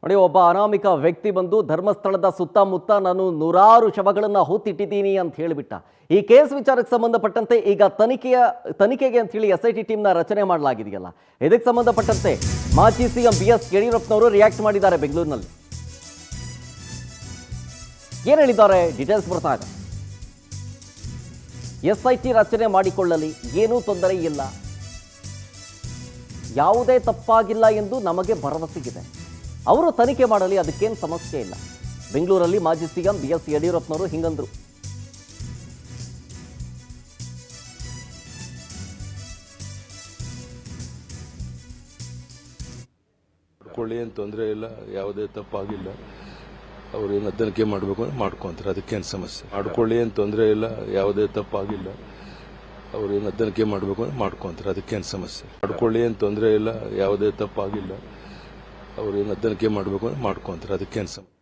ನೋಡಿ, ಒಬ್ಬ ಅನಾಮಿಕ ವ್ಯಕ್ತಿ ಬಂದು ಧರ್ಮಸ್ಥಳದ ಸುತ್ತಮುತ್ತ ನಾನು ನೂರಾರು ಶವಗಳನ್ನು ಹೂತಿಟ್ಟಿದ್ದೀನಿ ಅಂತ ಹೇಳಿಬಿಟ್ಟ. ಈ ಕೇಸ್ ವಿಚಾರಕ್ಕೆ ಸಂಬಂಧಪಟ್ಟಂತೆ ಈಗ ತನಿಖೆಗೆ ಅಂತ ಹೇಳಿ SIT ಟೀಮ್ನ ರಚನೆ ಮಾಡಲಾಗಿದೆಯಲ್ಲ, ಇದಕ್ಕೆ ಸಂಬಂಧಪಟ್ಟಂತೆ ಮಾಜಿ ಸಿಎಂ BS ಯಡಿಯೂರಪ್ಪನವರು ರಿಯಾಕ್ಟ್ ಮಾಡಿದ್ದಾರೆ ಬೆಂಗಳೂರಿನಲ್ಲಿ. ಏನು ಹೇಳಿದ್ದಾರೆ ಡೀಟೇಲ್ಸ್ ಬರ್ತಾ ಇದೆ. SIT ರಚನೆ ಮಾಡಿಕೊಳ್ಳಲಿ, ಏನೂ ತೊಂದರೆ ಇಲ್ಲ, ಯಾವುದೇ ತಪ್ಪಾಗಿಲ್ಲ ಎಂದು ನಮಗೆ ಭರವಸೆಗಿದೆ. ಅವರು ತನಿಖೆ ಮಾಡಲಿ, ಅದಕ್ಕೇನು ಸಮಸ್ಯೆ ಇಲ್ಲ. ಬೆಂಗಳೂರಲ್ಲಿ ಮಾಜಿ ಸಿಎಂ BS ಯಡಿಯೂರಪ್ಪನವರು ಹಿಂಗಂದ್ರು. ಏನು ತೊಂದರೆ ಇಲ್ಲ, ಯಾವುದೇ ತಪ್ಪಾಗಿಲ್ಲ. ಅವ್ರು ಏನು ತನಿಖೆ ಮಾಡಬೇಕು ಮಾಡ್ಕೊಂತಾರೆ, ಅದಕ್ಕೇನು ಸಮಸ್ಯೆ. ಮಾಡ್ಕೊಳ್ಳಿ, ಏನು ತೊಂದರೆ ಇಲ್ಲ, ಯಾವುದೇ ತಪ್ಪಾಗಿಲ್ಲ. ಅವ್ರು ಏನು ತನಿಖೆ ಮಾಡಬೇಕು ಮಾಡ್ಕೊಂತಾರೆ, ಅದಕ್ಕೇನು ಸಮಸ್ಯೆ. ಮಾಡ್ಕೊಳ್ಳಿ, ಏನು ತೊಂದರೆ ಇಲ್ಲ, ಯಾವುದೇ ತಪ್ಪಾಗಿಲ್ಲ. ಅವ್ರು ಏನು ತನಿಖೆ ಮಾಡಬೇಕು ಮಾಡ್ಕೊಂತಾರೆ, ಅದಕ್ಕೇನು ಸಮಸ್ಯೆ.